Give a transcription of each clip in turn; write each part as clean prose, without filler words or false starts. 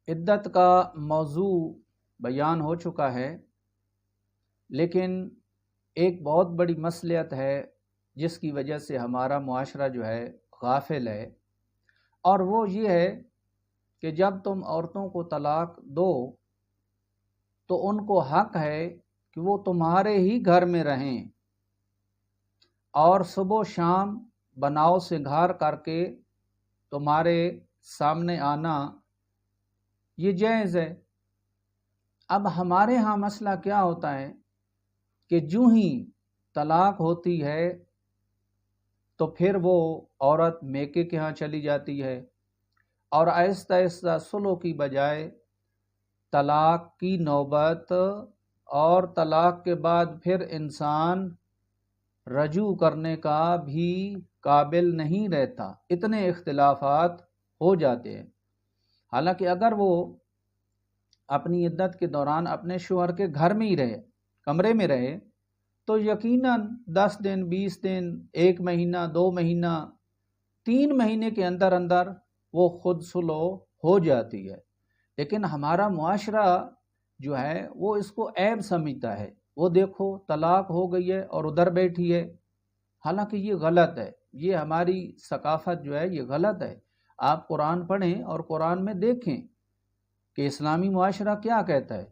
عدت کا موضوع بیان ہو چکا ہے، لیکن ایک بہت بڑی مصلحت ہے جس کی وجہ سے ہمارا معاشرہ جو ہے غافل ہے، اور وہ یہ ہے کہ جب تم عورتوں کو طلاق دو تو ان کو حق ہے کہ وہ تمہارے ہی گھر میں رہیں اور صبح و شام بناؤ سنگھار کر کے تمہارے سامنے آنا یہ جائز ہے۔ اب ہمارے ہاں مسئلہ کیا ہوتا ہے کہ جو ہی طلاق ہوتی ہے تو پھر وہ عورت میکے کے ہاں چلی جاتی ہے اور آہستہ آہستہ صلح کی بجائے طلاق کی نوبت، اور طلاق کے بعد پھر انسان رجوع کرنے کا بھی قابل نہیں رہتا، اتنے اختلافات ہو جاتے ہیں۔ حالانکہ اگر وہ اپنی عدت کے دوران اپنے شوہر کے گھر میں ہی رہے، کمرے میں رہے، تو یقیناً 10 دن، 20 دن، 1 مہینہ، 2 مہینہ، 3 مہینے کے اندر اندر وہ خود صلح ہو جاتی ہے۔ لیکن ہمارا معاشرہ جو ہے وہ اس کو عیب سمجھتا ہے، وہ دیکھو طلاق ہو گئی ہے اور ادھر بیٹھی ہے، حالانکہ یہ غلط ہے، یہ ہماری ثقافت جو ہے یہ غلط ہے۔ آپ قرآن پڑھیں اور قرآن میں دیکھیں کہ اسلامی معاشرہ کیا کہتا ہے۔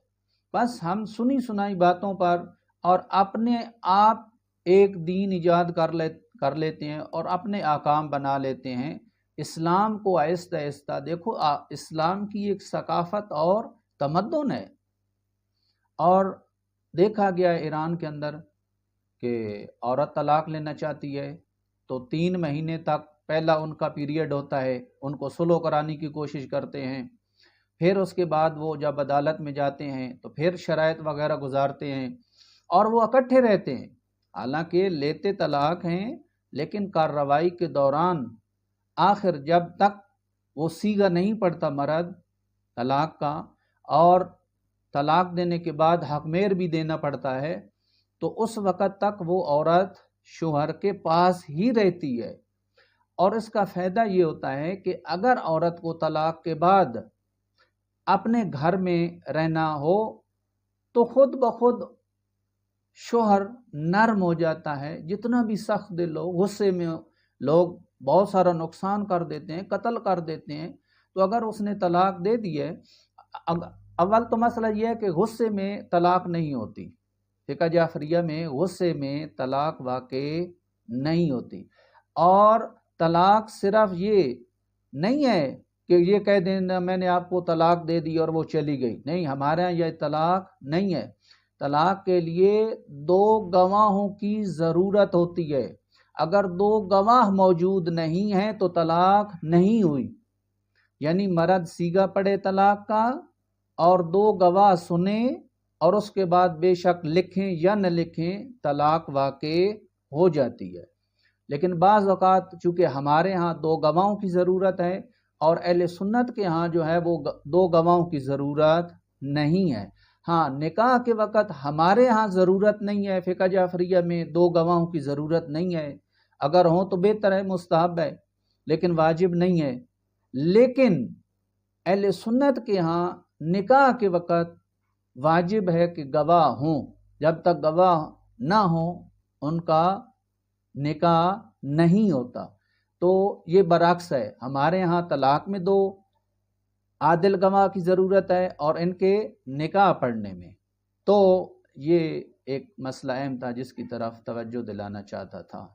بس ہم سنی سنائی باتوں پر اور اپنے آپ ایک دین ایجاد کر لیتے ہیں اور اپنے احکام بنا لیتے ہیں۔ اسلام کو آہستہ آہستہ دیکھو، اسلام کی ایک ثقافت اور تمدن ہے، اور دیکھا گیا ایران کے اندر کہ عورت طلاق لینا چاہتی ہے تو 3 مہینے تک پہلا ان کا پیریڈ ہوتا ہے، ان کو صلح کرانے کی کوشش کرتے ہیں، پھر اس کے بعد وہ جب عدالت میں جاتے ہیں تو پھر شرائط وغیرہ گزارتے ہیں اور وہ اکٹھے رہتے ہیں، حالانکہ لیتے طلاق ہیں، لیکن کارروائی کے دوران آخر جب تک وہ صیغہ نہیں پڑتا مرد طلاق کا، اور طلاق دینے کے بعد حق مہر بھی دینا پڑتا ہے، تو اس وقت تک وہ عورت شوہر کے پاس ہی رہتی ہے۔ اور اس کا فائدہ یہ ہوتا ہے کہ اگر عورت کو طلاق کے بعد اپنے گھر میں رہنا ہو تو خود بخود شوہر نرم ہو جاتا ہے، جتنا بھی سخت دل ہو، غصے میں لوگ بہت سارا نقصان کر دیتے ہیں، قتل کر دیتے ہیں، تو اگر اس نے طلاق دے دی ہے، اول تو مسئلہ یہ ہے کہ غصے میں طلاق نہیں ہوتی، فقہ جعفریہ میں غصے میں طلاق واقع نہیں ہوتی، اور طلاق صرف یہ نہیں ہے کہ یہ کہہ دیں میں نے آپ کو طلاق دے دی اور وہ چلی گئی، نہیں، ہمارے یہاں یہ طلاق نہیں ہے۔ طلاق کے لیے 2 گواہوں کی ضرورت ہوتی ہے، اگر 2 گواہ موجود نہیں ہیں تو طلاق نہیں ہوئی، یعنی مرد صیغہ پڑے طلاق کا اور 2 گواہ سنیں اور اس کے بعد بے شک لکھیں یا نہ لکھیں، طلاق واقع ہو جاتی ہے۔ لیکن بعض اوقات چونکہ ہمارے ہاں 2 گواہوں کی ضرورت ہے اور اہل سنت کے ہاں جو ہے وہ 2 گواہوں کی ضرورت نہیں ہے۔ ہاں، نکاح کے وقت ہمارے ہاں ضرورت نہیں ہے، فقہ جعفریہ میں 2 گواہوں کی ضرورت نہیں ہے، اگر ہوں تو بہتر ہے، مستحب ہے، لیکن واجب نہیں ہے۔ لیکن اہل سنت کے ہاں نکاح کے وقت واجب ہے کہ گواہ ہوں، جب تک گواہ نہ ہوں ان کا نکاح نہیں ہوتا۔ تو یہ برعکس ہے، ہمارے ہاں طلاق میں 2 عادل گواہ کی ضرورت ہے اور ان کے نکاح پڑھنے میں۔ تو یہ ایک مسئلہ اہم تھا جس کی طرف توجہ دلانا چاہتا تھا۔